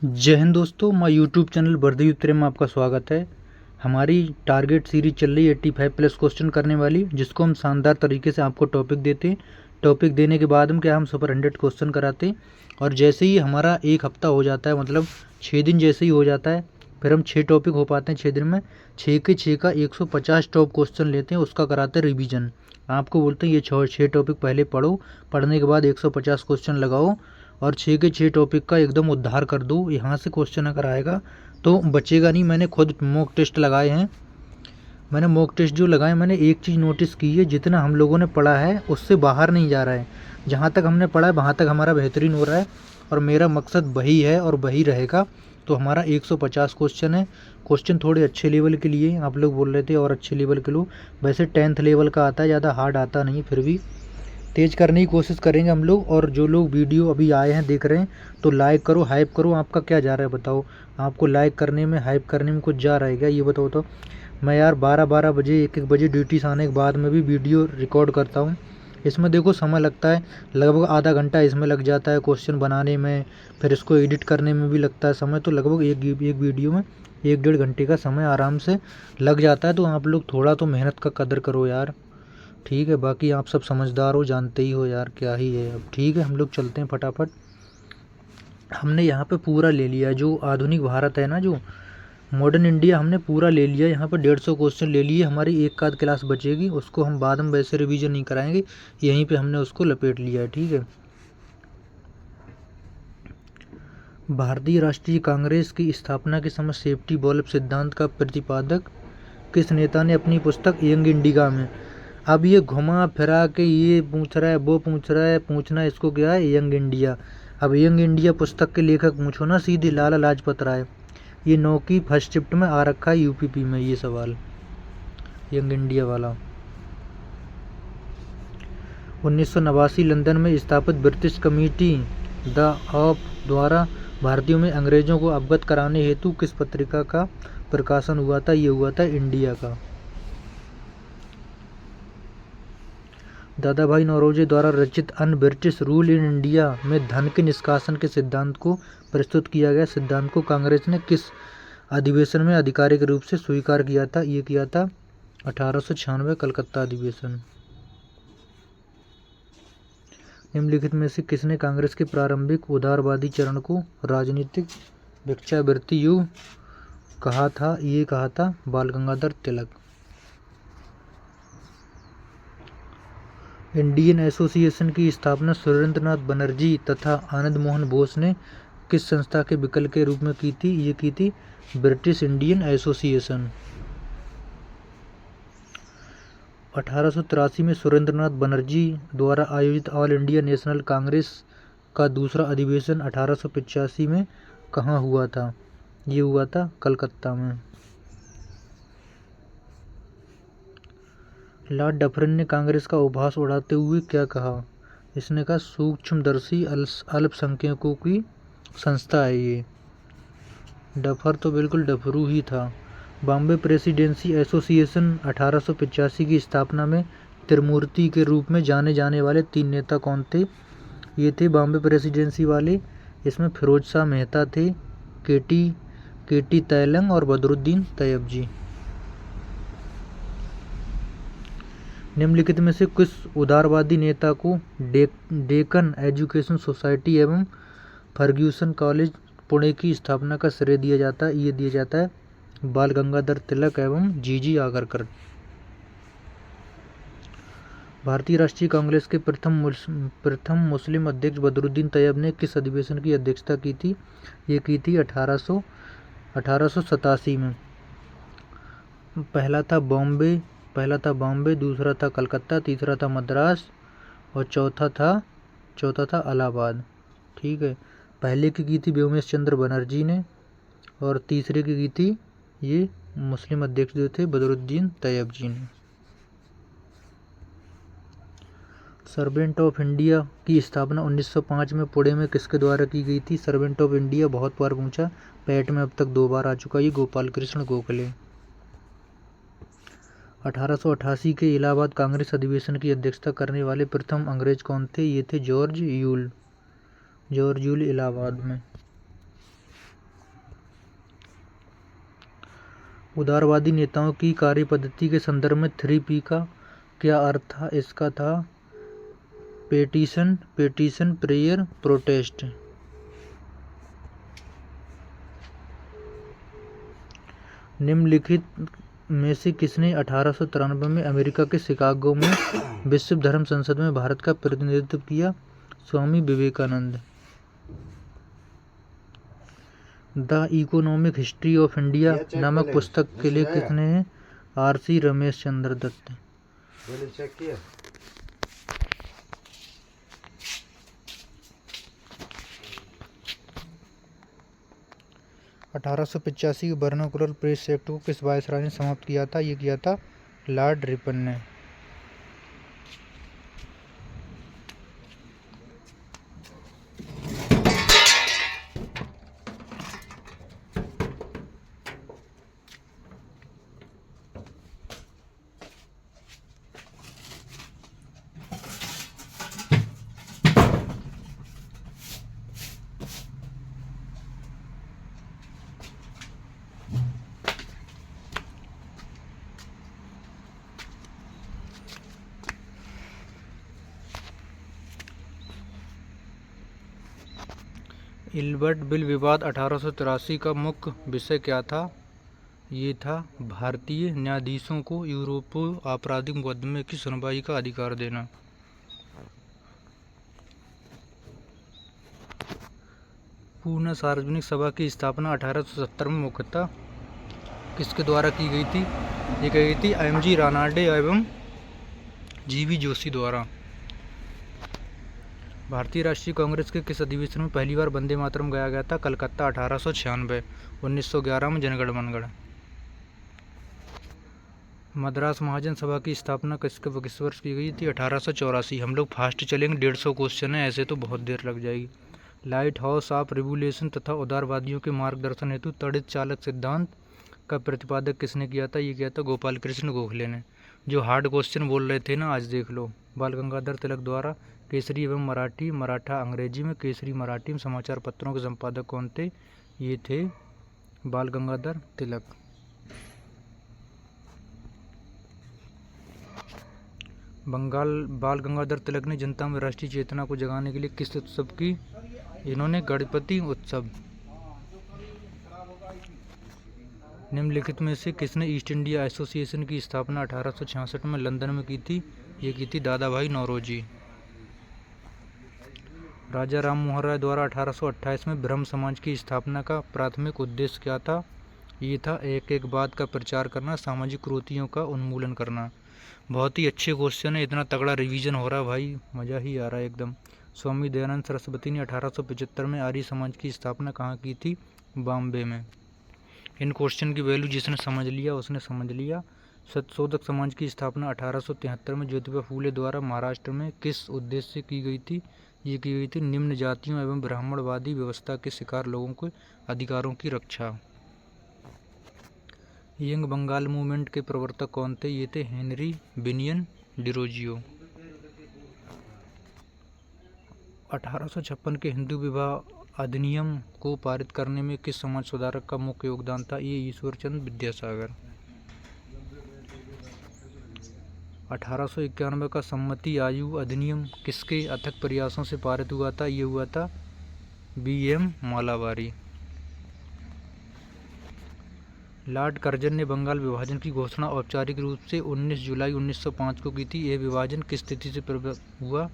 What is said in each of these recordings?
जय हिंद दोस्तों, मैं यूट्यूब चैनल वर्दी उत्तरे में आपका स्वागत है। हमारी टारगेट सीरीज चल रही है 85 प्लस क्वेश्चन करने वाली, जिसको हम शानदार तरीके से आपको टॉपिक देते हैं। टॉपिक देने के बाद हम सुपर 100 क्वेश्चन कराते हैं। और जैसे ही हमारा एक हफ्ता हो जाता है, मतलब 6 दिन जैसे ही हो जाता है, फिर हम 6 टॉपिक हो पाते हैं 6 दिन में। 6 के 6 का 150 टॉप क्वेश्चन लेते हैं, उसका कराते हैं रिवीजन। आपको बोलते हैं ये 6 टॉपिक पहले पढ़ो, पढ़ने के बाद 150 क्वेश्चन लगाओ और 6 के 6 टॉपिक का एकदम उद्धार कर दो। यहाँ से क्वेश्चन अगर आएगा तो बचेगा नहीं। मैंने खुद मॉक टेस्ट लगाए हैं। मैंने मॉक टेस्ट जो लगाए, मैंने एक चीज़ नोटिस की है, जितना हम लोगों ने पढ़ा है उससे बाहर नहीं जा रहा है। जहाँ तक हमने पढ़ा है वहाँ तक हमारा बेहतरीन हो रहा है, और मेरा मकसद वही है और वही रहेगा। तो हमारा 150 क्वेश्चन है। क्वेश्चन थोड़े अच्छे लेवल के लिए, आप लोग बोल रहे थे और अच्छे लेवल के लो। वैसे 10th लेवल का आता है, ज़्यादा हार्ड आता नहीं, फिर भी तेज़ करने की कोशिश करेंगे हम लोग। और जो लोग वीडियो अभी आए हैं देख रहे हैं, तो लाइक करो, हाइप करो। आपका क्या जा रहा है बताओ? आपको लाइक करने में, हाइप करने में कुछ जा रहा है क्या, ये बताओ तो। मैं यार 12-12 बजे, 1-1 बजे ड्यूटी से आने के बाद में भी वीडियो रिकॉर्ड करता हूँ। इसमें देखो समय लगता है, लगभग आधा घंटा इसमें लग जाता है क्वेश्चन बनाने में, फिर इसको एडिट करने में भी लगता है समय। तो लगभग एक वीडियो में 1-1.5 घंटे का समय आराम से लग जाता है। तो आप लोग थोड़ा तो मेहनत का कदर करो यार, ठीक है। बाकी आप सब समझदार हो, जानते ही हो यार, क्या ही है अब। ठीक है, हम लोग चलते हैं फटाफट। हमने यहाँ पे पूरा ले लिया, जो आधुनिक भारत है ना, जो मॉडर्न इंडिया, हमने पूरा ले लिया। यहाँ पर 150 क्वेश्चन ले लिए। हमारी एक आध क्लास बचेगी, उसको हम बाद में वैसे रिवीजन नहीं कराएंगे, यहीं पे हमने उसको लपेट लिया है, ठीक है। भारतीय राष्ट्रीय कांग्रेस की स्थापना के समय सेफ्टी बल्ब सिद्धांत का प्रतिपादक किस नेता ने अपनी पुस्तक यंग इंडिया में। अब ये घुमा फिरा के ये पूछ रहा है, वो पूछ रहा है, पूछना इसको क्या है, यंग इंडिया। अब यंग इंडिया पुस्तक के लेखक पूछो ना सीधे, लाला लाजपत राय। ये 9 की फर्स्ट शिफ्ट में आ रखा है यूपीपी में ये सवाल, यंग इंडिया वाला। 1989 लंदन में स्थापित ब्रिटिश कमेटी द ऑफ द्वारा भारतीयों में अंग्रेजों को अवगत कराने हेतु किस पत्रिका का प्रकाशन हुआ था? ये हुआ था इंडिया का। दादा भाई नौरोजी द्वारा रचित un British rule in India में धन के निष्कासन के सिद्धांत को प्रस्तुत किया गया। सिद्धांत को कांग्रेस ने किस अधिवेशन में आधिकारिक रूप से स्वीकार किया था? ये किया था 1896 कलकत्ता अधिवेशन। निम्नलिखित में से किसने कांग्रेस के प्रारंभिक उदारवादी चरण को राजनीतिक भिक्षावृत्ति युग कहा था? ये कहा था बाल गंगाधर तिलक। इंडियन एसोसिएशन की स्थापना सुरेंद्रनाथ बनर्जी तथा आनंद मोहन बोस ने किस संस्था के विकल्प के रूप में की थी? ये की थी ब्रिटिश इंडियन एसोसिएशन। 1883 में सुरेंद्रनाथ बनर्जी द्वारा आयोजित ऑल इंडिया नेशनल कांग्रेस का दूसरा अधिवेशन 1885 में कहाँ हुआ था? ये हुआ था कलकत्ता में। लॉर्ड डफरिन ने कांग्रेस का उपहास उड़ाते हुए क्या कहा? इसने कहा सूक्ष्मदर्शी अल्पसंख्यकों की संस्था है ये। डफर तो बिल्कुल डफरू ही था। बॉम्बे प्रेसिडेंसी एसोसिएशन 1885 की स्थापना में त्रिमूर्ति के रूप में जाने जाने वाले 3 नेता कौन थे? ये थे बॉम्बे प्रेसिडेंसी वाले। इसमें फिरोज शाह मेहता थे, केटी तैलंग और बदरुद्दीन तैयबजी। निम्नलिखित में से किस उदारवादी नेता को डेक्कन एजुकेशन सोसाइटी एवं फर्ग्यूसन कॉलेज पुणे की स्थापना का श्रेय दिया जाता है? ये दिया जाता है बाल गंगाधर तिलक एवं जीजी आगरकर। भारतीय राष्ट्रीय कांग्रेस के प्रथम मुस्लिम अध्यक्ष बदरुद्दीन तैयब ने किस अधिवेशन की अध्यक्षता की थी? ये की थी 1887 में। पहला था बॉम्बे, दूसरा था कलकत्ता, तीसरा था मद्रास और चौथा था इलाहाबाद, ठीक है। पहले की थी व्योमेश चंद्र बनर्जी ने, और तीसरे की थी ये मुस्लिम अध्यक्ष जो थे बदरुद्दीन तैयब जी ने। सर्वेंट ऑफ इंडिया की स्थापना 1905 में पुणे में किसके द्वारा की गई थी? सर्वेंट ऑफ इंडिया बहुत बार पूछा, पैट में अब तक 2 बार आ चुका, ये गोपाल कृष्ण गोखले। 1888 के इलाहाबाद कांग्रेस अधिवेशन की अध्यक्षता करने वाले प्रथम अंग्रेज कौन थे? ये थे जॉर्ज यूल इलाहाबाद में। उदारवादी नेताओं की कार्य पद्धति के संदर्भ में 3P का क्या अर्थ था? इसका था पेटिशन, प्रेयर, प्रोटेस्ट। निम्नलिखित में से किसने 1893 में अमेरिका के शिकागो में विश्व धर्म संसद में भारत का प्रतिनिधित्व किया? Swami Vivekananda. The economic history of India नामक पुस्तक के लिए किसने हैं? R.C. रमेश चंद्र दत्त। 1885 के वर्नाकुलर प्रेस एक्ट को किस वायसराय ने समाप्त किया था? ये किया था लॉर्ड रिपन ने। इल्बर्ट बिल विवाद 1883 का मुख्य विषय क्या था? ये था भारतीय न्यायाधीशों को यूरोपीय आपराधिक मुकदमे की सुनवाई का अधिकार देना। पूर्ण सार्वजनिक सभा की स्थापना 1870 में मुख्यतः किसके द्वारा की गई थी? ये की गई थी M.G. रानाडे एवं G.V. जोशी द्वारा। भारतीय राष्ट्रीय कांग्रेस के किस अधिवेशन में पहली बार वंदे मातरम गाया गया था? कलकत्ता 1896। 1911 में जनगण मनगढ़। मद्रास महाजन सभा की स्थापना किस वर्ष की गई थी? 1884। हम लोग फास्ट चलेंगे, 150 क्वेश्चन है, ऐसे तो बहुत देर लग जाएगी। लाइट हाउस ऑफ रेगुलेशन तथा उदारवादियों के मार्गदर्शन हेतु तड़ित चालक सिद्धांत का प्रतिपादक किसने किया था? ये किया था गोपाल कृष्ण गोखले ने। जो हार्ड क्वेश्चन बोल रहे थे ना, आज देख लो। बाल गंगाधर तिलक द्वारा केसरी एवं मराठी, मराठा अंग्रेजी में, केसरी मराठी में समाचार पत्रों के संपादक कौन थे? ये थे बाल गंगाधर तिलक। बाल गंगाधर तिलक ने जनता में राष्ट्रीय चेतना को जगाने के लिए किस उत्सव की? इन्होंने गणपति उत्सव। निम्नलिखित में से किसने ईस्ट इंडिया एसोसिएशन की स्थापना 1866 में लंदन में की थी? ये की थी दादा भाई नौरोजी। राजा राम मोहन राय द्वारा 1828 में ब्रह्म समाज की स्थापना का प्राथमिक उद्देश्य क्या था? ये था एक एक बात का प्रचार करना, सामाजिक कुरीतियों का उन्मूलन करना। बहुत ही अच्छे क्वेश्चन है, इतना तगड़ा रिवीजन हो रहा है भाई, मज़ा ही आ रहा है एकदम। स्वामी दयानंद सरस्वती ने 1875 में आर्य समाज की स्थापना कहाँ की थी? बॉम्बे में। इन क्वेश्चन की वैल्यू जिसने समझ लिया उसने समझ लिया। सत्यशोधक समाज की स्थापना 1873 में ज्योतिबा फूले द्वारा महाराष्ट्र में किस उद्देश्य से की गई थी? ये की गई थी निम्न जातियों एवं ब्राह्मणवादी व्यवस्था के शिकार लोगों के अधिकारों की रक्षा। यंग बंगाल मूवमेंट के प्रवर्तक कौन थे? ये थे हेनरी बिनियन डिरोजियो। 1856 के हिंदू विवाह अधिनियम को पारित करने में किस समाज सुधारक का मुख्य योगदान था? ये ईश्वरचंद विद्यासागर। 1891 का सम्मति आयु अधिनियम किसके अथक प्रयासों से पारित हुआ था? ये हुआ था B.M. मालाबारी। लॉर्ड कर्जन ने बंगाल विभाजन की घोषणा औपचारिक रूप से 19 जुलाई 1905 को की थी। यह विभाजन किस तिथि से हुआ?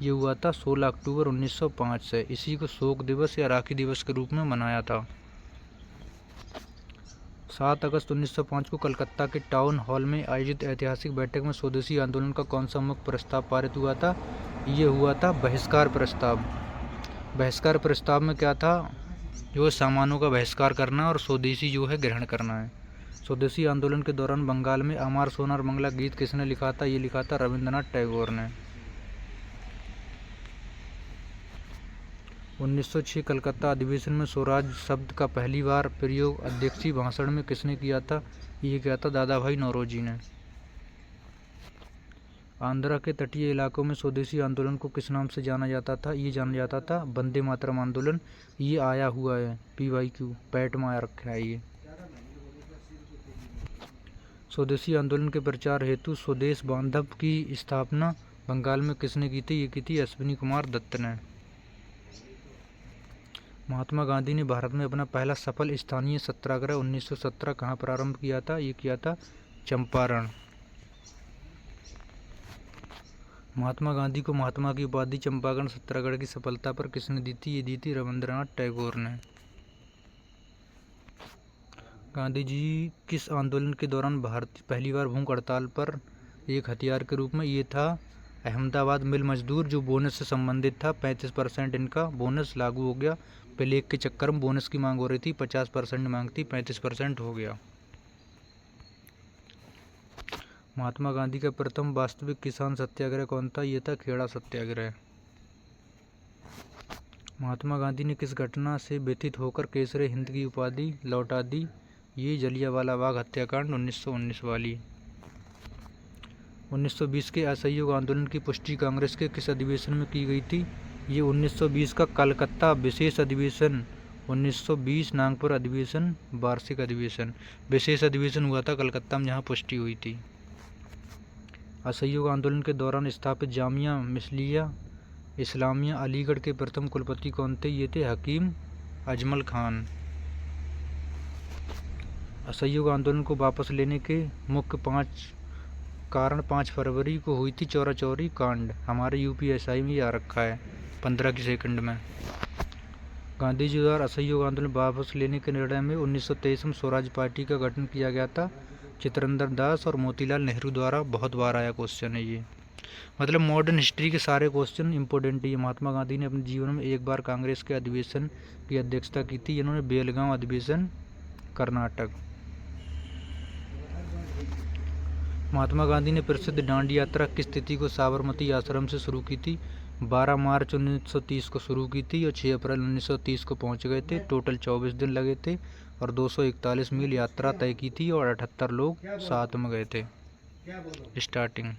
ये हुआ था 16 अक्टूबर 1905 से। इसी को शोक दिवस या राखी दिवस के रूप में मनाया था। 7 अगस्त 1905 को कलकत्ता के टाउन हॉल में आयोजित ऐतिहासिक बैठक में स्वदेशी आंदोलन का कौन सा मुख्य प्रस्ताव पारित हुआ था? ये हुआ था बहिष्कार प्रस्ताव। बहिष्कार प्रस्ताव में क्या था? जो सामानों का बहिष्कार करना और स्वदेशी जो है ग्रहण करना है। स्वदेशी आंदोलन के दौरान बंगाल में अमर सोनार मंगला गीत किसने लिखा था? ये लिखा था रविंद्रनाथ टैगोर ने। 1906 कलकत्ता अधिवेशन में स्वराज शब्द का पहली बार प्रयोग अध्यक्षीय भाषण में किसने किया था? ये किया था दादा भाई नौरोजी ने। आंध्रा के तटीय इलाकों में स्वदेशी आंदोलन को किस नाम से जाना जाता था? ये जाना जाता था वंदे मातरम आंदोलन। ये आया हुआ है PYQ पैट में आया रखा है ये। स्वदेशी आंदोलन के प्रचार हेतु स्वदेश बांधव की स्थापना बंगाल में किसने की थी? ये की थी अश्विनी कुमार दत्त ने। महात्मा गांधी ने भारत में अपना पहला सफल स्थानीय सत्याग्रह 1917 कहाँ प्रारंभ किया था? ये किया था चंपारण। महात्मा गांधी को महात्मा की उपाधि चंपारण सत्याग्रह की सफलता पर किसने दी थी? ये दी थी रविंद्रनाथ टैगोर ने। गांधी जी किस आंदोलन के दौरान भारत पहली बार भूख हड़ताल पर एक हथियार के रूप में? ये था अहमदाबाद मिल मजदूर, जो बोनस से संबंधित था। 35% इनका बोनस लागू हो गया। प्लेग के चक्कर में बोनस की मांग हो रही थी, 50% मांग थी, 35% हो गया। महात्मा गांधी का प्रथम वास्तविक किसान सत्याग्रह कौन था? ये था खेड़ा सत्याग्रह। महात्मा गांधी ने किस घटना से व्यथित होकर केसरे हिंद की उपाधि लौटा दी? ये जलियांवाला बाग हत्याकांड 1919 वाली। 1920 के असहयोग आंदोलन की पुष्टि कांग्रेस के किस अधिवेशन में की गई थी? ये 1920 का कलकत्ता विशेष अधिवेशन, 1920 नागपुर अधिवेशन, वार्षिक अधिवेशन। विशेष अधिवेशन हुआ था कलकत्ता में, जहाँ पुष्टि हुई थी। असहयोग आंदोलन के दौरान स्थापित जामिया मिस्लिया इस्लामिया अलीगढ़ के प्रथम कुलपति कौन थे? ये थे हकीम अजमल खान। असहयोग आंदोलन को वापस लेने के मुख्य 5 कारण 5 फरवरी को हुई थी चौरा चौरी कांड। हमारे यूपीएसआई में आ रखा है 15 की सेकंड में। गांधी जी द्वारा असहयोग आंदोलन वापस लेने के निर्णय में 1923 में स्वराज पार्टी का गठन किया गया था। चितरंजन दास और मोतीलाल नेहरू द्वारा बहुत बार आया क्वेश्चन है ये, मतलब मॉडर्न हिस्ट्री के सारे क्वेश्चन इंपॉर्टेंट है। महात्मा गांधी ने अपने जीवन में एक बार कांग्रेस के अधिवेशन की अध्यक्षता की थी। इन्होंने बेलगांव अधिवेशन, कर्नाटक। महात्मा गांधी ने प्रसिद्ध डांडी यात्रा किस तिथि को साबरमती आश्रम से शुरू की थी? 12 मार्च 1930 को शुरू की थी और 6 अप्रैल 1930 को पहुंच गए थे। टोटल 24 दिन लगे थे और 241 मील यात्रा तय की थी और 78 लोग साथ में गए थे। स्टार्टिंग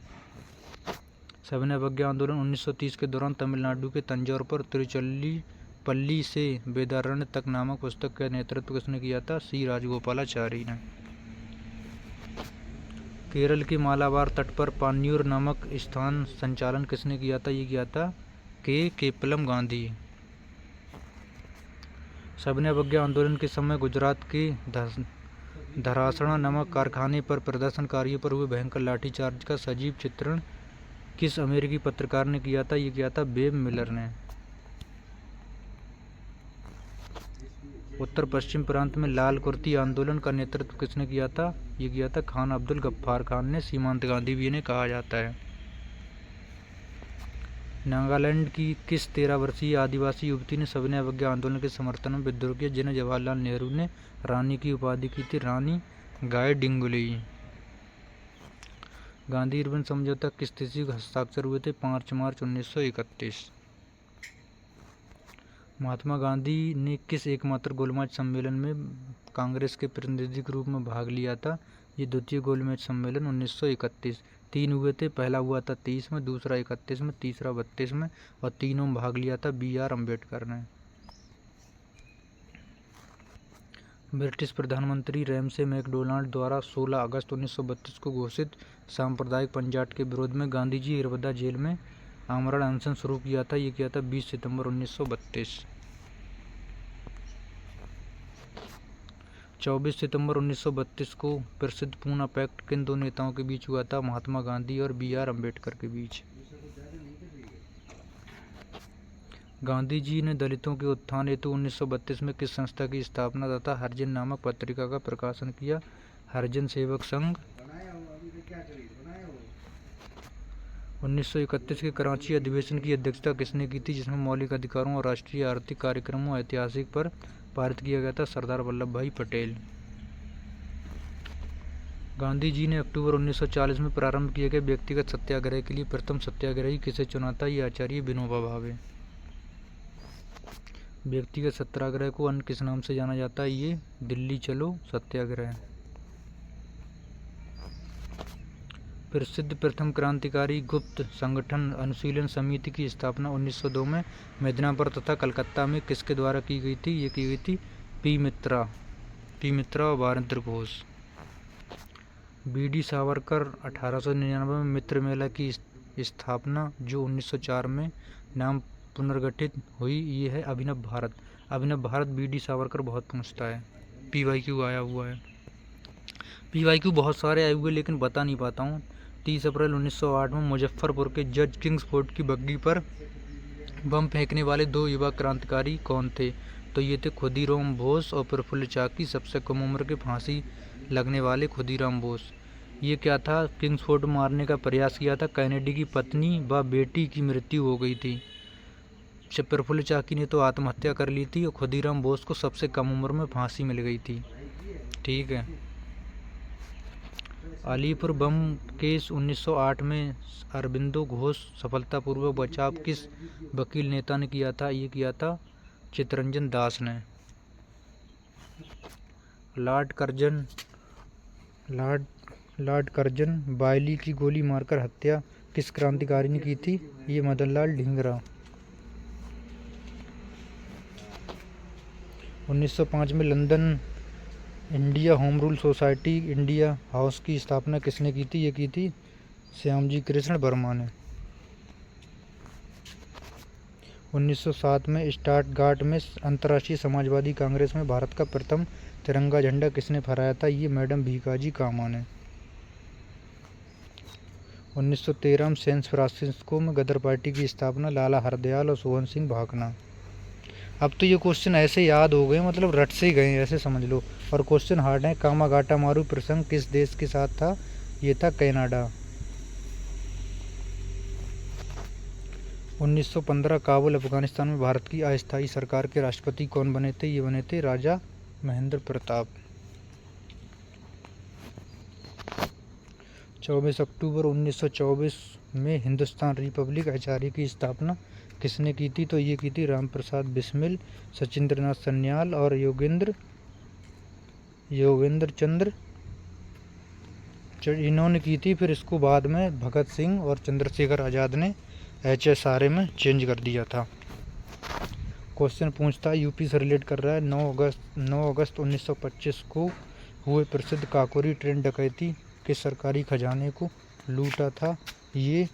सविनय अवज्ञा आंदोलन 1930 के दौरान तमिलनाडु के तंजौर पर तिरुचिरापल्ली से वेदारण्य तक नामक पुस्तक का नेतृत्व किसने किया था? सी राजगोपालाचारी ने। केरल के मालाबार तट पर पान्यूर नामक स्थान संचालन किसने किया था? ये किया था केपलम गांधी। सविनय अवज्ञा आंदोलन के समय गुजरात के धरासणा नामक कारखाने पर प्रदर्शनकारियों पर हुए भयंकर लाठीचार्ज का सजीव चित्रण किस अमेरिकी पत्रकार ने किया था? ये किया था वेब मिलर ने। उत्तर पश्चिम प्रांत में लाल कुर्ती आंदोलन का नेतृत्व किसने किया था? ये किया था खान अब्दुल गफ्फार खान ने। सीमांत गांधी भी इन्हें कहा जाता है। नागालैंड की किस 13 वर्षीय आदिवासी युवती ने सविनय अवज्ञा आंदोलन के समर्थन में विद्रोह किया, जिन्हें जवाहरलाल नेहरू ने रानी की उपाधि की थी? रानी गाइडिंगुली। गांधी इरविन समझौता किस तिथि को हस्ताक्षर हुए थे? 5 मार्च 1931। महात्मा गांधी ने किस एकमात्र गोलमेज सम्मेलन में कांग्रेस के प्रतिनिधि के रूप में भाग लिया था? ये द्वितीय गोलमेज सम्मेलन 1931। 3 हुए थे, पहला हुआ था 30 में, दूसरा 31 में, तीसरा 32 में और तीनों में भाग लिया था BR अम्बेडकर ने। ब्रिटिश प्रधानमंत्री रैमसे मैकडोनाल्ड द्वारा 16 अगस्त 1932 को घोषित सांप्रदायिक पंचायत के विरोध में गांधी जी इरवदा जेल में आमरण अनशन शुरू किया था। ये किया था 20 सितंबर 1932। 24 सितंबर 1932 को प्रसिद्ध पूना पैक्ट किन दो नेताओं के बीच हुआ था? महात्मा गांधी और BR अम्बेडकर के बीच। गांधी जी ने दलितों के उत्थान हेतु 1932 में किस संस्था की स्थापना तथा हरिजन नामक पत्रिका का प्रकाशन किया? हरिजन सेवक संघ। 1931 के कराची अधिवेशन की अध्यक्षता किसने की थी, जिसमें मौलिक अधिकारों और राष्ट्रीय आर्थिक कार्यक्रमों ऐतिहासिक पर पारित किया गया था? सरदार वल्लभ भाई पटेल। गांधी जी ने अक्टूबर 1940 में प्रारंभ किए गए व्यक्तिगत सत्याग्रह के लिए प्रथम सत्याग्रही किसे चुना था? ये आचार्य विनोबा भावे। व्यक्तिगत सत्याग्रह को अन्य किस नाम से जाना जाता है? ये दिल्ली चलो सत्याग्रह। प्रसिद्ध प्रथम क्रांतिकारी गुप्त संगठन अनुशीलन समिति की स्थापना 1902 में मिदनापुर तथा कलकत्ता में किसके द्वारा की गई थी? ये की गई थी पी मित्रा और बारिंद्र घोष। बीडी सावरकर 1899 में मित्र मेला की स्थापना जो 1904 में नाम पुनर्गठित हुई, ये है अभिनव भारत। अभिनव भारत बीडी सावरकर बहुत पूछता है, PYQ आया हुआ है। PYQ बहुत सारे आए हुए लेकिन बता नहीं पाता हूँ। 30 अप्रैल 1908 में मुजफ्फरपुर के जज किंग्सफोर्ड की बग्गी पर बम फेंकने वाले 2 युवा क्रांतिकारी कौन थे? तो ये थे खुदीराम बोस और प्रफुल्ल चाकी। सबसे कम उम्र के फांसी लगने वाले खुदीराम बोस। ये क्या था? किंग्सफोर्ड मारने का प्रयास किया था। कैनेडी की पत्नी व बेटी की मृत्यु हो गई थी। प्रफुल्ल चाकी ने तो आत्महत्या कर ली थी और खुदीराम बोस को सबसे कम उम्र में फांसी मिल गई थी। ठीक है। अलीपुर बम केस 1908 में अरबिंदो घोष सफलतापूर्वक बचाव किस वकील नेता ने किया था? ये किया था चित्तरंजन दास ने। लॉर्ड कर्जन बायली की गोली मारकर हत्या किस क्रांतिकारी ने की थी? ये मदनलाल ढींगरा। 1905 में London India home rule society India house की स्थापना किसने की थी? ये की थी श्यामजी कृष्ण वर्मा ने। 1907 में स्टटगार्ट में अंतर्राष्ट्रीय समाजवादी कांग्रेस में भारत का प्रथम तिरंगा झंडा किसने फहराया था? ये मैडम भीकाजी कामा ने। 1913 में सैन फ्रांसिस्को में गदर पार्टी की स्थापना लाला हरदयाल और सोहन सिंह भाकना। अब तो ये क्वेश्चन ऐसे याद हो गए, मतलब रट से गए, ऐसे समझ लो। और क्वेश्चन हार्ड है। कामागाटा मारू प्रसंग किस देश के साथ था? ये था कनाडा। 1915 काबुल अफगानिस्तान में भारत की अस्थायी सरकार के राष्ट्रपति कौन बने थे? ये बने थे राजा महेंद्र प्रताप। 24 अक्टूबर 1924 में हिंदुस्तान रिपब्लिक HRA की स्थापना किसने की थी? तो ये की थी राम प्रसाद बिस्मिल, सचिंद्रनाथ सन्याल और योगेंद्र चंद्र इन्होंने की थी। फिर इसको बाद में भगत सिंह और चंद्रशेखर आज़ाद ने HSRA में चेंज कर दिया था। क्वेश्चन पूछता है, यूपी से रिलेट कर रहा है। 9 अगस्त 1925 को हुए प्रसिद्ध काकोरी ट्रेन डकैती के सरकारी खजाने को लूटा था? ये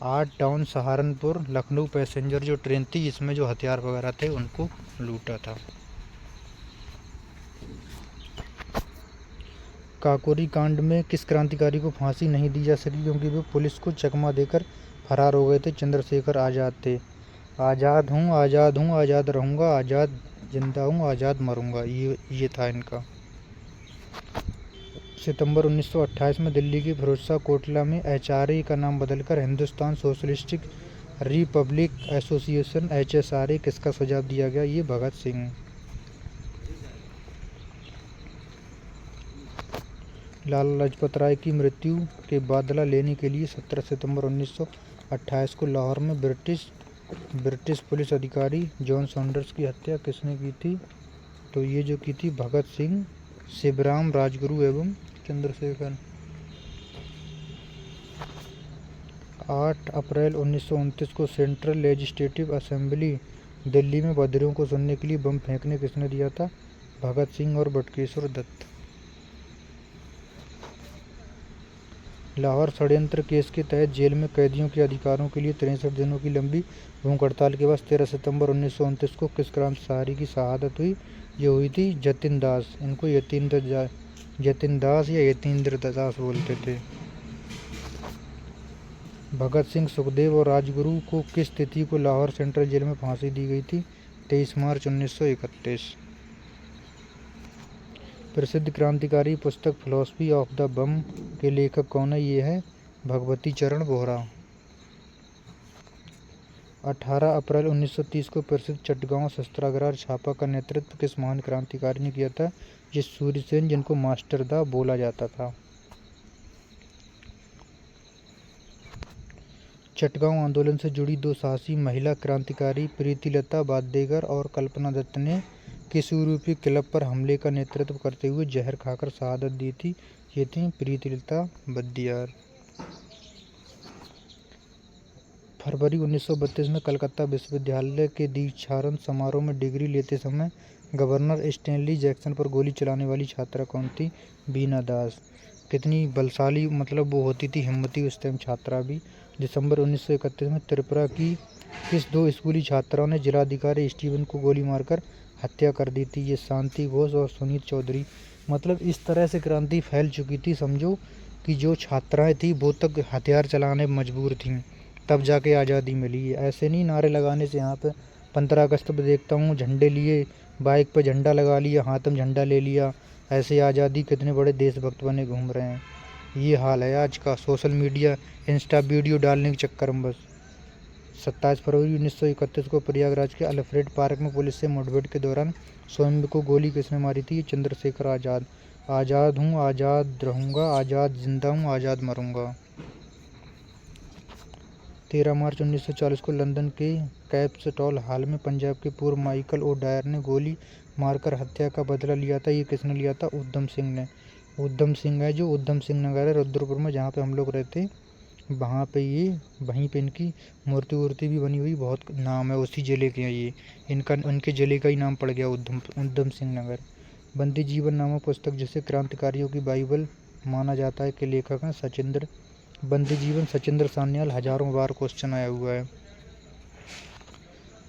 8 टाउन सहारनपुर लखनऊ पैसेंजर जो ट्रेन थी, इसमें जो हथियार वगैरह थे उनको लूटा था। काकोरी कांड में किस क्रांतिकारी को फांसी नहीं दी जा सकी क्योंकि वे पुलिस को चकमा देकर फरार हो गए थे? चंद्रशेखर आज़ाद थे। आज़ाद हूँ, आज़ाद रहूँगा, आज़ाद जिंदा हूँ, आज़ाद मरूँगा, ये था इनका। सितंबर 1928 में दिल्ली की फिरोजशाह कोटला में HRA का नाम बदलकर Hindustan socialistic Republic association HSRA किसका सुझाव दिया गया? ये भगत सिंह। लाला लाजपत राय की मृत्यु के बदला लेने के लिए 17 सितंबर 1928 को लाहौर में ब्रिटिश पुलिस अधिकारी जॉन सॉन्डर्स की हत्या किसने की थी? तो ये जो की थी भगत सिंह, शिवराम, राजगुरु एवं चंद्रशेखर। 8 अप्रैल 1929 को सेंट्रल लेजिस्लेटिव असेंबली दिल्ली में बधिरों को सुनने के लिए बम फेंकने किसने दिया था? भगत सिंह और बटुकेश्वर दत्त। लाहौर षड्यंत्र केस के तहत जेल में कैदियों के अधिकारों के लिए 63 दिनों की लंबी भूख हड़ताल के बाद 13 सितंबर 1929 को किस क्रांतिकारी की शहादत हुई? ये हुई थी जतिन दास। इनको जतिन दास या यतीन्द्र दास बोलते थे। भगत सिंह, सुखदेव और राजगुरु को किस तिथि को लाहौर सेंट्रल जेल में फांसी दी गई थी? 23 मार्च 1931। प्रसिद्ध क्रांतिकारी पुस्तक फिलॉसफी ऑफ द बम के लेखक कौन है? ये है भगवती चरण बोहरा। 18 अप्रैल 1930 को प्रसिद्ध चटगांव सत्याग्रह छापा का नेतृत्व किस महान क्रांतिकारी ने किया था? ये सूर्य सेन, जिनको मास्टर दा बोला जाता था। चटगांव आंदोलन से जुड़ी 2 साहसी महिला क्रांतिकारी प्रीतिलता वाडेकर और कल्पना दत्त ने किस यूरोपीय क्लब पर हमले का नेतृत्व करते हुए जहर खाकर शहादत दी थी? ये थी प्रीतिलता वाडेकर। फरवरी 1932 में कलकत्ता विश्वविद्यालय के दीक्षांत समारोह में डिग्री लेते समय गवर्नर स्टैनली जैक्सन पर गोली चलाने वाली छात्रा कौन थी? बीना दास। कितनी बलशाली मतलब वो होती थी, हिम्मती उस टाइम छात्रा भी। दिसंबर 1931 में त्रिपुरा की किस 2 स्कूली छात्राओं ने जिलाधिकारी स्टीवन को गोली मारकर हत्या कर दी थी? ये शांति घोष और सुनीत चौधरी। मतलब इस तरह से क्रांति फैल चुकी थी, समझो कि जो छात्राएं थी वो तक हथियार चलाने मजबूर थीं, तब जाके आज़ादी मिली है। ऐसे नहीं नारे लगाने से। यहाँ पे 15 अगस्त पर देखता हूँ झंडे लिए, बाइक पर झंडा लगा लिया, हाथ में झंडा ले लिया, ऐसे आज़ादी कितने बड़े देशभक्त बने घूम रहे हैं। ये हाल है आज का, सोशल मीडिया इंस्टा वीडियो डालने के चक्कर में बस। 27 फरवरी 1931 को प्रयागराज के अल्फ्रेड पार्क में पुलिस से मुठभेड़ के दौरान स्वयं को गोली किसने मारी थी? चंद्रशेखर आज़ाद। आज़ाद हूँ, आज़ाद रहूँगा, आज़ाद जिंदा हूँ, आज़ाद मरूँगा। 13 मार्च 1940 को लंदन के कैप्सटॉल हॉल में पंजाब के पूर्व माइकल ओ डायर ने गोली मारकर हत्या का बदला लिया था। ये किसने लिया था? उधम सिंह ने। उधम सिंह है जो उधम सिंह नगर है रुद्रपुर में, जहाँ पे हम लोग रहते हैं, वहाँ पे ये वहीं पे इनकी मूर्ति भी बनी हुई, बहुत नाम है, उसी जिले के हैं ये। उनके जिले का ही नाम पड़ गया उधम सिंह नगर। बंदी जीवन नामक पुस्तक जिसे क्रांतिकारियों की बाइबल माना जाता है के लेखक हैं सचिंद्र। बंदी जीवन सचिंद्र सान्याल, हजारों बार क्वेश्चन आया हुआ है।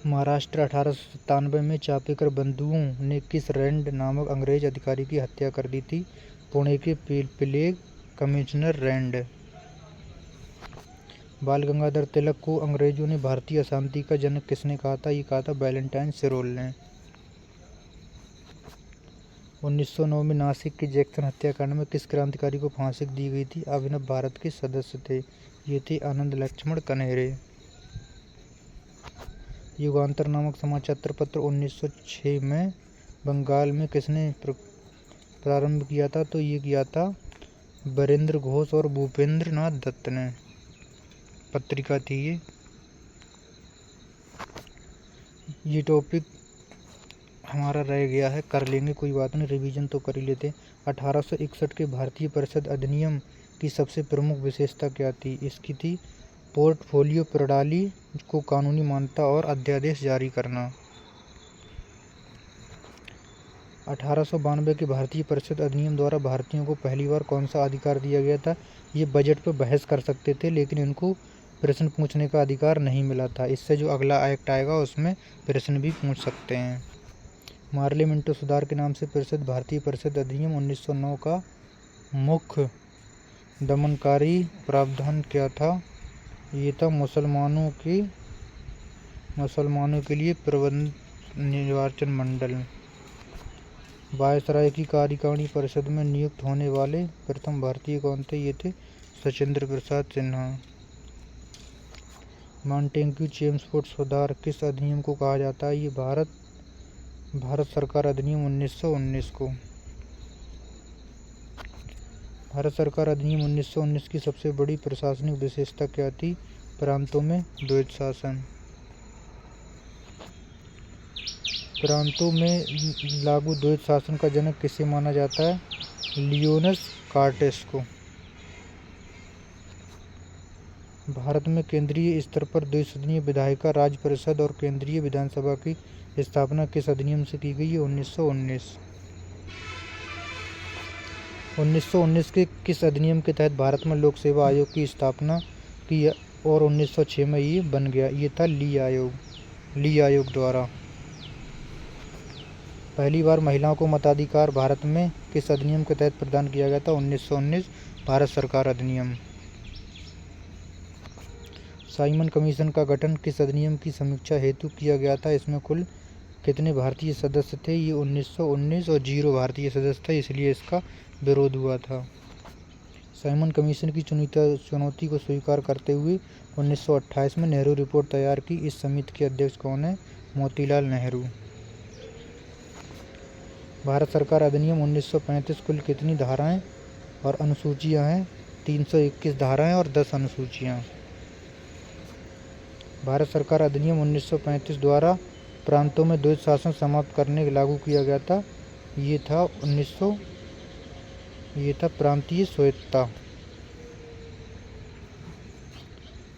महाराष्ट्र 1897 में चापेकर बंधुओं ने किस रैंड नामक अंग्रेज अधिकारी की हत्या कर दी थी? पुणे के प्लेग कमिश्नर रैंड। बाल गंगाधर तिलक को अंग्रेजों ने भारतीय अशांति का जनक किसने कहा था? ये कहा था वैलेंटाइन सिरोल ने। 1909 में नासिक के जैक्सन हत्याकांड में किस क्रांतिकारी को फांसी दी गई थी? अभिनव भारत के सदस्य थे, ये थे आनंद लक्ष्मण कन्हेरे। युगांतर नामक समाचार पत्र 1906 में बंगाल में किसने प्रारंभ किया था? तो ये किया था वीरेंद्र घोष और भूपेंद्र नाथ दत्त ने, पत्रिका थी ये टॉपिक हमारा रह गया है, कर लेंगे, कोई बात नहीं, रिवीजन तो कर ही लेते। 1861 के भारतीय परिषद अधिनियम की सबसे प्रमुख विशेषता क्या थी? इसकी थी पोर्टफोलियो प्रणाली को कानूनी मान्यता और अध्यादेश जारी करना। 1892 के भारतीय परिषद अधिनियम द्वारा भारतीयों को पहली बार कौन सा अधिकार दिया गया था? ये बजट पर बहस कर सकते थे, लेकिन इनको प्रश्न पूछने का अधिकार नहीं मिला था। इससे जो अगला एक्ट आएगा उसमें प्रश्न भी पूछ सकते हैं। मार्ले मिंटो सुधार के नाम से प्रसिद्ध भारतीय परिषद अधिनियम 1909 का मुख्य दमनकारी प्रावधान क्या था? ये था मुसलमानों के लिए प्रबंध निर्वाचन मंडल। वायसराय की कार्यकारिणी परिषद में नियुक्त होने वाले प्रथम भारतीय कौन थे? ये थे सचिंद्र प्रसाद सिन्हा। मॉन्टेग्यू चेम्सफोर्ड सुधार किस अधिनियम को कहा जाता है? ये भारत सरकार अधिनियम 1919 को। भारत सरकार अधिनियम 1919 की सबसे बड़ी प्रशासनिक विशेषता क्या थी? प्रांतों में द्वैत शासन। प्रांतों में लागू द्वैत शासन का जनक किसे माना जाता है? लियोनस कार्टेस को। भारत में केंद्रीय स्तर पर द्विसदनीय विधायिका राज्य परिषद और केंद्रीय विधानसभा की स्थापना किस अधिनियम से की गई है? 1919। 1919 के किस अधिनियम के तहत भारत में लोक सेवा आयोग की स्थापना की और 1906 में ये बन गया? ये था ली आयोग द्वारा। पहली बार महिलाओं को मताधिकार भारत में किस अधिनियम के तहत प्रदान किया गया था? 1919 भारत सरकार अधिनियम। साइमन कमीशन का गठन किस अधिनियम की समीक्षा हेतु किया गया था? इसमें कुल कितने भारतीय सदस्य थे? ये 1919 और 0 भारतीय सदस्य थे, इसलिए इसका विरोध हुआ था। साइमन कमीशन की चुनौती को स्वीकार करते हुए 1928 में नेहरू रिपोर्ट तैयार की। इस समिति के अध्यक्ष कौन है? मोतीलाल नेहरू। भारत सरकार अधिनियम 1935 कुल कितनी धाराएं और अनुसूचियां हैं? 321 धाराएं और 10 अनुसूचियां। भारत सरकार अधिनियम 1935 द्वारा प्रांतों में द्वैत शासन समाप्त करने लागू किया गया था। ये था प्रांतीय स्वायत्तता।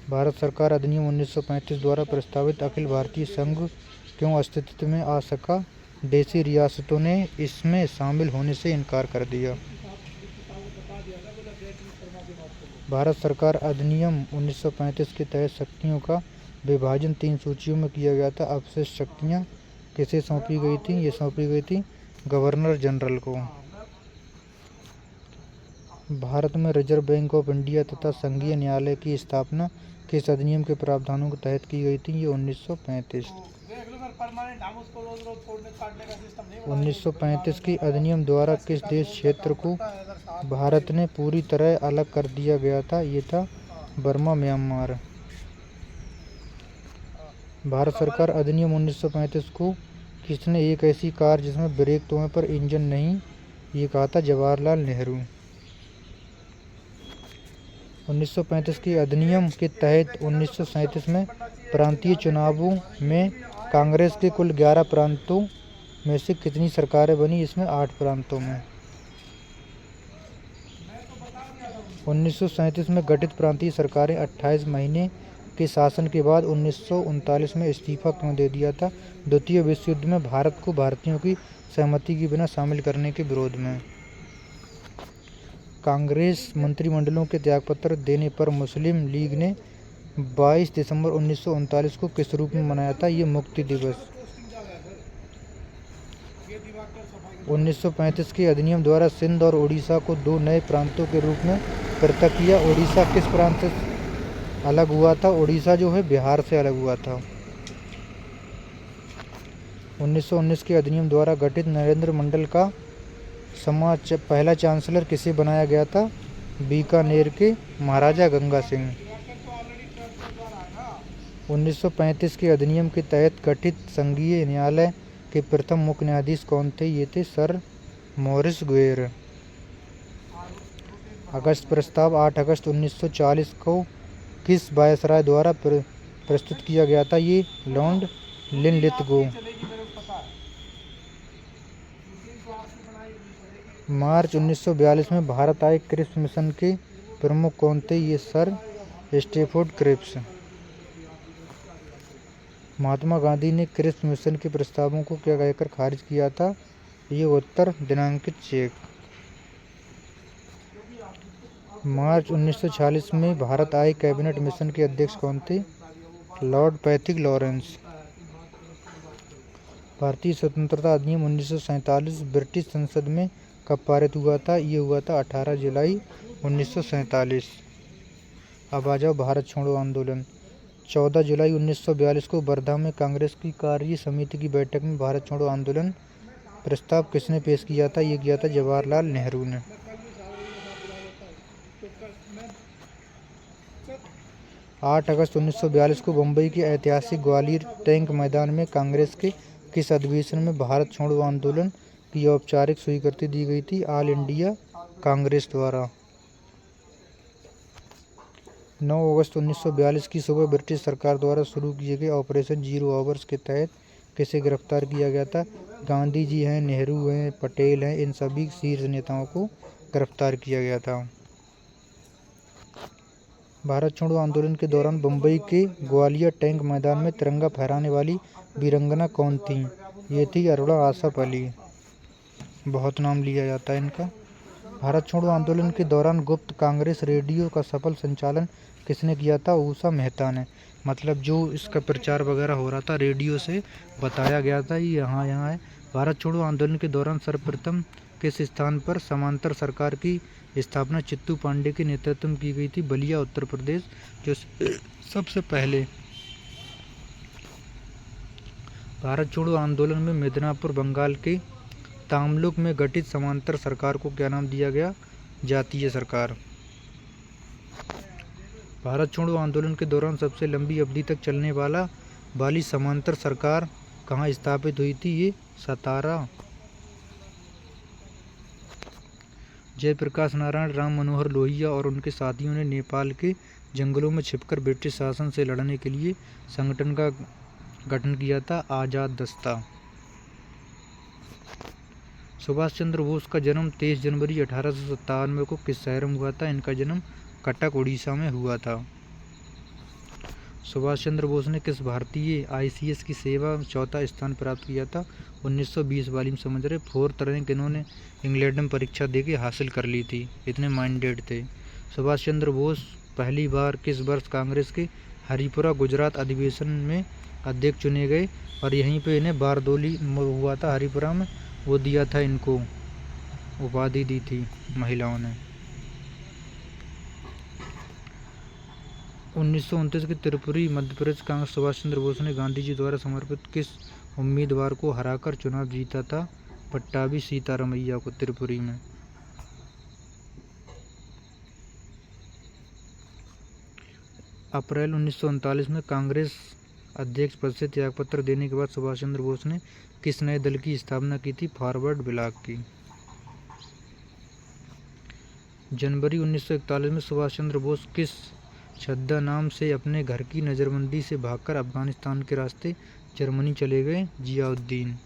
भारत सरकार अधिनियम 1935 द्वारा प्रस्तावित अखिल भारतीय संघ क्यों अस्तित्व में आ सका? देशी रियासतों ने इसमें शामिल होने से इनकार कर दिया। भारत सरकार अधिनियम 1935 के तहत शक्तियों का विभाजन 3 सूचियों में किया गया था। अवशिष्ट शक्तियाँ किसे सौंपी गई थी? ये सौंपी गई थी गवर्नर जनरल को। भारत में रिजर्व बैंक ऑफ इंडिया तथा संघीय न्यायालय की स्थापना किस अधिनियम के प्रावधानों के तहत की गई थी? ये 1935। 1935 की अधिनियम द्वारा किस देश क्षेत्र को भारत ने पूरी तरह अलग कर दिया गया था? ये था बर्मा म्यांमार। भारत सरकार अधिनियम 1935 को किसने एक ऐसी कार जिसमें ब्रेक तो है पर इंजन नहीं, ये कहा था? जवाहरलाल नेहरू। 1935 के अधिनियम के तहत 1937 में प्रांतीय चुनावों में कांग्रेस के कुल 11 प्रांतों में से कितनी सरकारें बनी? इसमें 8 प्रांतों में। 1937 में गठित प्रांतीय सरकारें 28 महीने के शासन के बाद 1939 में इस्तीफा क्यों दे दिया था? द्वितीय विश्व युद्ध में भारत को भारतीयों की सहमति के बिना शामिल करने के विरोध में। कांग्रेस मंत्रिमंडलों के त्यागपत्र देने पर मुस्लिम लीग ने 22 दिसंबर 1939 को किस रूप में मनाया था? ये मुक्ति दिवस। 1935 के अधिनियम द्वारा सिंध और उड़ीसा को 2 नए प्रांतों के रूप में पृथक किया। उड़ीसा किस प्रांत से अलग हुआ था? उड़ीसा जो है बिहार से अलग हुआ था। 1919 के अधिनियम द्वारा गठित नरेंद्र मंडल का पहला चांसलर किसे बनाया गया था? बीकानेर के महाराजा गंगा सिंह। 1935 के अधिनियम के तहत गठित संघीय न्यायालय के प्रथम मुख्य न्यायाधीश कौन थे? ये थे सर मॉरिस गुएर। अगस्त प्रस्ताव 8 अगस्त 1940 को किस वायसराय द्वारा प्रस्तुत किया गया था? ये लॉर्ड लिनलिथगो। मार्च 1942 में भारत आए क्रिप्स मिशन के प्रमुख कौन थे? ये sir Stafford Cripps. Mahatma Gandhi ने क्रिप्स मिशन के प्रस्तावों को क्या कहकर खारिज किया था? ये उत्तर दिनांकित चेक। मार्च 1946 में भारत आए कैबिनेट मिशन के अध्यक्ष कौन थे? Lord Pethick Lawrence. भारतीय स्वतंत्रता अधिनियम 1947 ब्रिटिश संसद में कब पारित हुआ था? ये हुआ था 18 जुलाई 1947। अब आ जाओ भारत छोड़ो आंदोलन। 14 जुलाई 1942 को वर्धा में कांग्रेस की कार्य समिति की बैठक में भारत छोड़ो आंदोलन प्रस्ताव किसने पेश किया था? ये किया था जवाहरलाल नेहरू ने। 8 अगस्त 1942 को मुंबई के ऐतिहासिक ग्वालियर टैंक मैदान में कांग्रेस के किस अधिवेशन में भारत छोड़ो आंदोलन की औपचारिक स्वीकृति दी गई थी? ऑल इंडिया कांग्रेस द्वारा। 9 अगस्त 1942 की सुबह ब्रिटिश सरकार द्वारा शुरू किए गए ऑपरेशन जीरो आवर्स के तहत किसे गिरफ्तार किया गया था? गांधी जी हैं, नेहरू हैं, पटेल हैं, इन सभी शीर्ष नेताओं को गिरफ्तार किया गया था। भारत छोड़ो आंदोलन के दौरान मुंबई के ग्वालियर टैंक मैदान में तिरंगा फहराने वाली वीरांगना कौन थी? ये थी अरुणा आसफ अली। बहुत नाम लिया जाता है इनका। भारत छोड़ो आंदोलन के दौरान गुप्त कांग्रेस रेडियो का सफल संचालन किसने किया था? उषा मेहता ने। मतलब जो इसका प्रचार वगैरह हो रहा था रेडियो से बताया गया था ये यहाँ है। भारत छोड़ो आंदोलन के दौरान सर्वप्रथम किस स्थान पर समांतर सरकार की स्थापना चित्तू पांडे के नेतृत्व में की गई थी? बलिया उत्तर प्रदेश जो सबसे पहले। भारत छोड़ो आंदोलन में मिदनापुर बंगाल के तामलुक में गठित समांतर सरकार को क्या नाम दिया गया? जातीय सरकार। भारत छोड़ो आंदोलन के दौरान सबसे लंबी अवधि तक चलने वाली समांतर सरकार कहाँ स्थापित हुई थी? ये सतारा। जयप्रकाश नारायण, राम मनोहर लोहिया और उनके साथियों ने नेपाल के जंगलों में छिपकर ब्रिटिश शासन से लड़ने के लिए संगठन का गठन किया था, आज़ाद दस्ता। सुभाष चंद्र बोस का जन्म 23 जनवरी 1897 को किस शहर में हुआ था? इनका जन्म कटक उड़ीसा में हुआ था। सुभाष चंद्र बोस ने किस भारतीय ICS की सेवा में चौथा स्थान प्राप्त किया था? 1920 वाली में समझ रहे। 4th रैंक इन्होंने इंग्लैंड में परीक्षा देके हासिल कर ली थी, इतने माइंडेड थे। सुभाष चंद्र बोस पहली बार किस वर्ष कांग्रेस के हरिपुरा गुजरात अधिवेशन में अध्यक्ष चुने गए और यहीं पे इन्हें बारदोली हुआ था हरिपुरा में, वो दिया था, इनको उपाधि दी थी महिलाओं ने। 1929 की त्रिपुरी मध्य प्रदेश कांग्रेस सुभाष चंद्र बोस ने गांधी जी द्वारा समर्पित किस उम्मीदवार को हराकर चुनाव जीता था? पट्टाभी सीतारमैया को त्रिपुरी में। अप्रैल 1939 में कांग्रेस अध्यक्ष पद से त्यागपत्र देने के बाद सुभाष चंद्र बोस ने किस नए दल की स्थापना की थी? फॉरवर्ड ब्लॉक की। जनवरी 1941 में सुभाष चंद्र बोस किस छद्दा नाम से अपने घर की नज़रबंदी से भागकर अफगानिस्तान के रास्ते जर्मनी चले गए? जियाउद्दीन।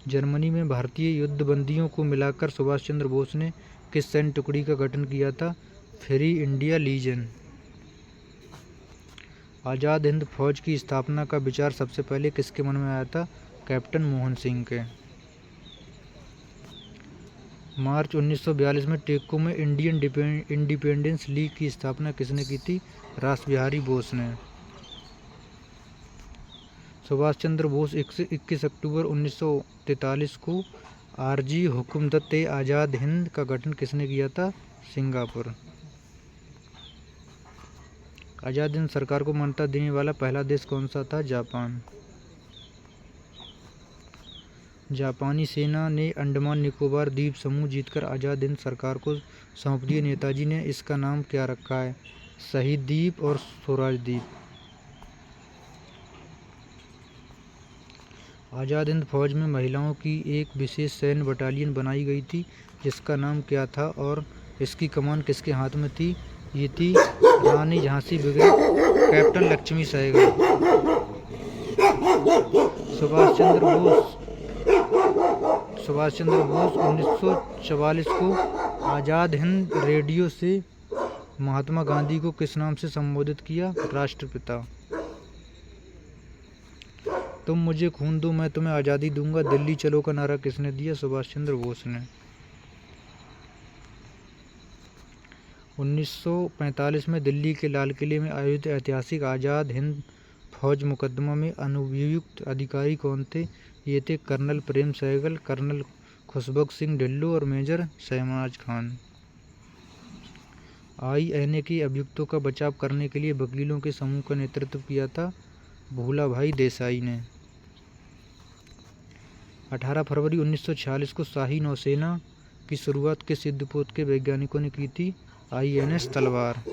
जर्मनी में भारतीय युद्धबंदियों को मिलाकर सुभाष चंद्र बोस ने किस सैन्य टुकड़ी का गठन किया था? Free India legion. Azad Hind Fauj की स्थापना का विचार सबसे पहले किसके मन में आया था? कैप्टन मोहन सिंह के। मार्च 1942 में टेको में इंडियन इंडिपेंडेंस लीग की स्थापना किसने की थी? रास बिहारी बोस ने। सुभाष चंद्र बोस 21 अक्टूबर 1943 को आरजी हुकुमत आज़ाद हिंद का गठन किसने किया था? सिंगापुर। आज़ाद हिंद सरकार को मान्यता देने वाला पहला देश कौन सा था? जापान। जापानी सेना ने अंडमान निकोबार द्वीप समूह जीतकर आज़ाद हिंद सरकार को सौंप दिए। नेताजी ने इसका नाम क्या रखा है? शहीद द्वीप और स्वराज द्वीप। आज़ाद हिंद फौज में महिलाओं की एक विशेष सैन्य बटालियन बनाई गई थी जिसका नाम क्या था और इसकी कमान किसके हाथ में थी? ये थी रानी झांसी बेगम, कैप्टन लक्ष्मी सहगल। सुभाष चंद्र बोस 1944 को आज़ाद हिंद रेडियो से महात्मा गांधी को किस नाम से संबोधित किया? राष्ट्रपिता। तुम मुझे खून दो मैं तुम्हें आज़ादी दूंगा, दिल्ली चलो का नारा किसने दिया? सुभाष चंद्र बोस ने। 1945 में दिल्ली के लाल किले में आयोजित ऐतिहासिक आज़ाद हिंद फौज मुकदमा में अभियुक्त अधिकारी कौन थे? ये थे कर्नल प्रेम सहगल, कर्नल खुशबख्श सिंह ढिल्लों और मेजर शहनाज खान। INA के अभियुक्तों का बचाव करने के लिए वकीलों के समूह का नेतृत्व किया था भूलाभाई देसाई ने। 18 फरवरी 1946 को शाही नौसेना की शुरुआत किस युद्धपोत के वैज्ञानिकों ने की थी? INS तलवार।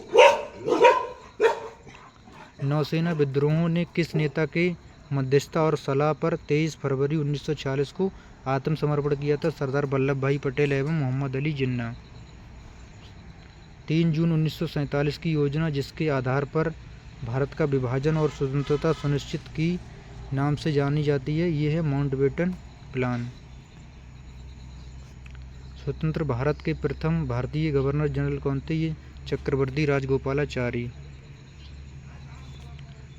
नौसेना विद्रोहों ने किस नेता के मध्यस्थता और सलाह पर 23 फरवरी 1946 को आत्मसमर्पण किया था? सरदार वल्लभ भाई पटेल एवं मोहम्मद अली जिन्ना। 3 जून 1947 की योजना जिसके आधार पर भारत का विभाजन और स्वतंत्रता सुनिश्चित की नाम से जानी जाती है, ये है माउंटबेटन प्लान। स्वतंत्र भारत के प्रथम भारतीय गवर्नर जनरल कौन थे? ये चक्रवर्ती राजगोपालाचारी।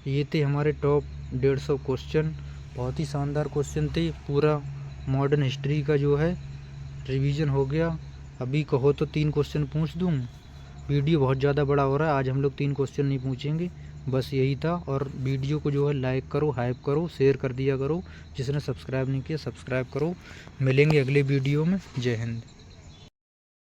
ये थे हमारे टॉप 150 क्वेश्चन। बहुत ही शानदार क्वेश्चन थे। पूरा मॉडर्न हिस्ट्री का जो है रिवीजन हो गया। अभी कहो तो 3 क्वेश्चन पूछ दूँ। वीडियो बहुत ज़्यादा बड़ा हो रहा है, आज हम लोग 3 क्वेश्चन नहीं पूछेंगे, बस यही था। और वीडियो को जो है लाइक करो, हाइप करो, शेयर कर दिया करो। जिसने सब्सक्राइब नहीं किया सब्सक्राइब करो। मिलेंगे अगले वीडियो में। जय हिंद।